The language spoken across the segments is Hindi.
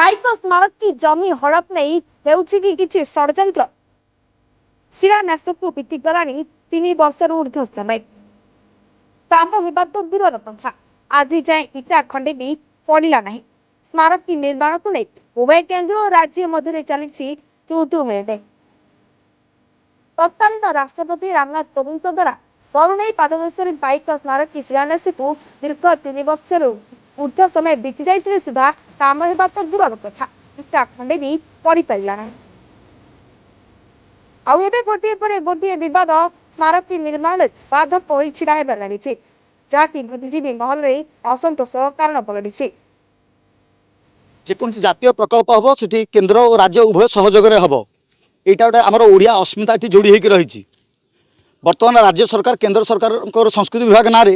पाइक स्मारक की जमी हड़प नहीं ହେଉଛି କି କିଛି ଷଡ଼ଯନ୍ତ୍ର ଶିଳାନ୍ୟାସକୁ ବିତିଗଲାଣି 3 ବର୍ଷରୁ ଊର୍ଦ୍ଧ୍ୱ ସମୟ। କାମ ହେବା ତ ଦୂରର କଥା, ଆଜି ଯାଏଁ ଇଟା ଖଣ୍ଡେ ବି ପଡ଼ିଲା ନାହିଁ। ସ୍ମାରକୀ ନିର୍ମାଣକୁ ନେଇ ଉଭୟ କେନ୍ଦ୍ର ଓ ରାଜ୍ୟ ମଧ୍ୟରେ ଚାଲିଛି ତୁ ତୁ ମେ। ତତ୍କାଳୀନ ରାଷ୍ଟ୍ରପତି ରାମନାଥ କୋବିନ୍ଦଙ୍କ ଦ୍ୱାରା ବରୁଣେଇ ପାଦଦେଶରେ ପାଇକ ସ୍ମାରକୀ ଶିଳାନ୍ୟାସକୁ ଦୀର୍ଘ 3 ବର୍ଷରୁ ଊର୍ଦ୍ଧ୍ୱ ସମୟ ବିତି ଯାଇଥିଲେ ସୁଦ୍ଧା କାମ ହେବା ତ ଦୂରର କଥା, ଇଟା ଖଣ୍ଡେ ବି ପଡ଼ିପାରିଲା ନାହିଁ। ଆଉ ଏବେ ଗୋଟିଏ ପରେ ଗୋଟିଏ ବିବାଦ ସ୍ମାରକୀ ନିର୍ମାଣରେ ବାଧକ ହୋଇ ଛିଡ଼ା ହେବାରେ ଲାଗିଛି, ଯାହାକି ବୁଦ୍ଧିଜୀବୀ ମହଲରେ ଅସନ୍ତୋଷର କାରଣ ପାଲଟିଛି। ଯେକୌଣସି ଜାତୀୟ ପ୍ରକଳ୍ପ ହେବ ସେଠି କେନ୍ଦ୍ର ଓ ରାଜ୍ୟ ଉଭୟ ସହଯୋଗରେ ହେବ। এইটা গোটে আমার ওড়িয়া अस्मिता এটি যোড়ি হয়ে রয়েছে। বর্তমান রাজ্য সরকার কেন্দ্র সরকার সংস্কৃতি বিভাগ নাঁরে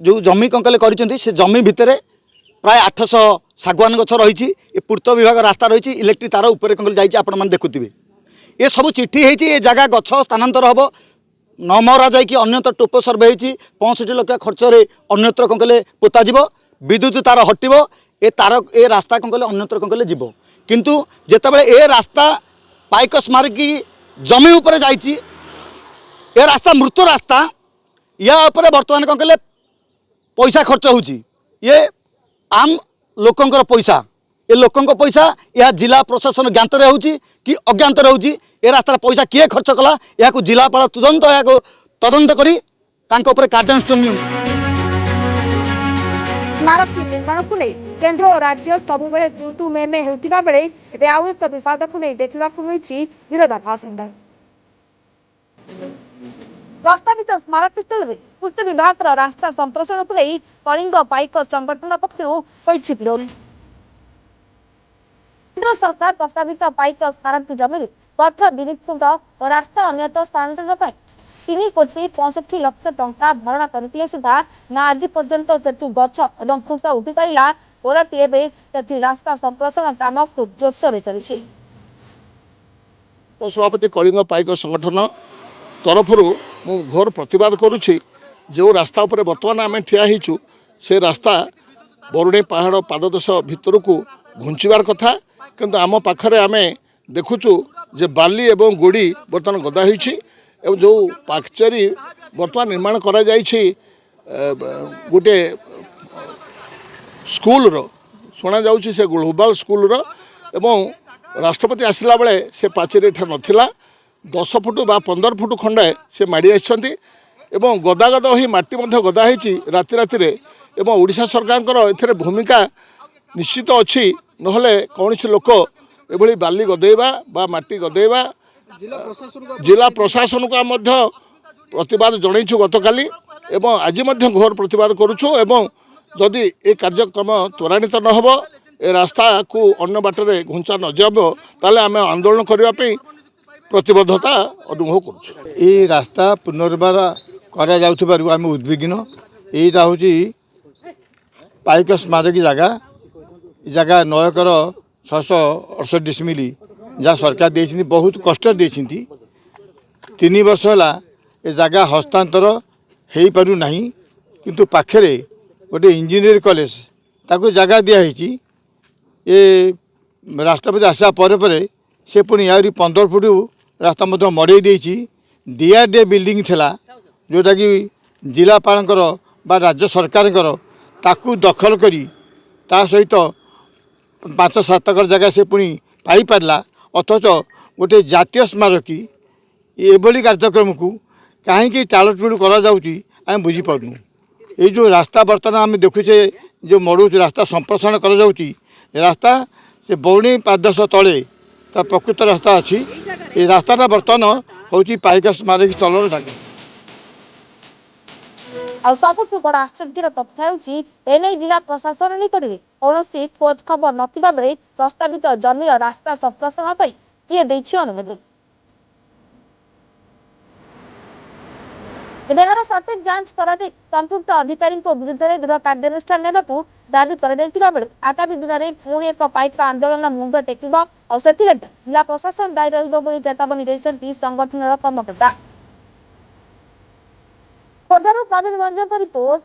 যে জমি কঙ্কালে করেছেন সে জমি ভিতরে প্রায় 800 শাগুয়ান গছ রয়েছে। এ পূর্ত বিভাগ রাস্তা রয়েছে, ইলেকট্রিক তার উপরে কঙ্কালে যাই আপনার দেখুবে। এ সব চিঠি হয়েছে, এ জায়গা গছ স্থানান্তর হব নমরা যাই অন্যত্র টোপ সর্ভে হয়েছি 65 লক্ষ খরচরে অন্যত্র কঙ্কালে পোতা যাব, বিদ্যুৎ তার হটিব, এ তার এ রাস্তা কঙ্কালে অন্যত্র কঙ্কালে যাব। কিন্তু যেতবে এ রাস্তা पाइक स्मारकी जमी उपरे जाइए, ए रास्ता मृत रास्ता, या उपरे बर्तमान कौन कहले पैसा खर्च होची, ये आम लोकंकर पैसा, ये लोकंक पैसा यह जिला प्रशासन ज्ञात होची कि अज्ञात होची। ए रास्तार पैसा किए खर्च कला या जिलापाल तुरंत या तदंत करी तांको उपरे कार्यानुष्ठान नियम। स्मारकी निर्माण को नहीं केंद्र और राज्य सबुबले तू तू मे होतिबा बेले एबे आउ एक विवाद को नहीं देखला को मिछि विरोधाभास। प्रस्तावित स्मारक स्थल में पूर्त विभाग रास्ता संप्रसारण को नहीं कलिंग पाइक संगठन पक्षरु होइछि विरोध। केंद्र सरकार प्रस्तावित पाइक स्मारक जमी पथ विनिपुट और रास्ता अन्यत स्थानांतरण 3 कोटी 65 लक्ष टंका भरणा करथिले सुधा ना आज पर्यंत सेठु गछ एवं खुंटा उठी पाइला ओरटी एबे सेठी रास्ता संप्रसारण काम खूब जोरसोर चलिछि। सभापति कलिंग पाइक संगठन तरफ मु घोर प्रतिवाद करुछि। जो रास्ता उपरे वर्तमान आम ठिया होइछु से रास्ता बरुणेई पहाड़ पाददेश भितर को घुंचबार कथा, किंतु आम पाखरे आम देखुछु जे बाली एवं गोड़ी बर्तमान गदा होइछि एवं जो पाकचेरी बर्तमान निर्माण करा जाइछि गोटे स्कूल रो शुणा जाउछि से ग्लोबल स्कूल रो एवं राष्ट्रपति आसिला बेले से पाचेरी एठा नथिला 10 फुट बा 15 फुट खंडे से माड़ी आछंती एवं गदा गदा होई माटी मध्य गदा होइछि राति राति रे एवं ओडिशा सरकारकर एथरे भूमिका निश्चित अछि। नहले कौनसी लोक एभली बाली गदेबा बा माटी गदेबा जिला प्रशासन को मध्य प्रतिवाद जनइछु गतकाली एवं आज मध्य घोर प्रतिवाद करुछु। एवं जदि ए कार्यक्रम त्वरान्वित न हो ए रास्ता को अन्य बाटरे घुंचा न जाब ताले आम आंदोलन करने प्रतिबद्धता अनुभव करुछु। ये रास्ता पुनर्बार करा जाउथबारु आम उद्विग्न। एटा होची पाइक स्मारकी जगह नयकर 668 डिसमिल जहाँ सरकार देती बहुत कष्ट देती 3 वर्ष है ए जगह हस्तांतर हो पारु नहीं, किंतु पाखरे गोटे इंजीनियर कॉलेज ताको जगह दिखाई ये राष्ट्रपति आसा पर से पुणी यारी 15 फुट रास्ता मध्य मड़े देछि। डीआरडीए बिल्डिंग थिला जोटा कि जिलापालकर बा राज्य सरकारकर ताकू दखल करी ता सहित 5-7 एकर जगह से पुणी पाई पारला, अथच गोटे जातीय स्मारकी एभली कार्यक्रम को कहीं टालटुल कर बुझीपारनु। ये जो रास्ता बर्तमान आम देखुचे जो मड़ू रास्ता संप्रसारण कर रास्ता से बरुणेई पाददेश तले तार प्रकृत रास्ता अच्छी। ये रास्ता बर्तमान हूँ पाइक स्मारकी स्थल जगह। सबुठ बड़ आश्चर्य तथ्य होची एने जिला प्रशासन निकट में कौन खोज खबर नथिबा बेले प्रस्तावित जमीर रास्ता संप्रसारण पर किए देछि अनुमति। एबार सठिक जांच कराते संपुक्त अधिकारी विरुद्ध दृढ़ कार्यानुष्ठान नेबाकू दाबी कर आगामी दिन में पुणी एक पाइक आंदोलन मुंड टेकिब और से जिला प्रशासन दायी रही चेतावनी देते संगठन कर्मकर्ता। खोर्धारू प्रवीण रंजन रिपोर्ट।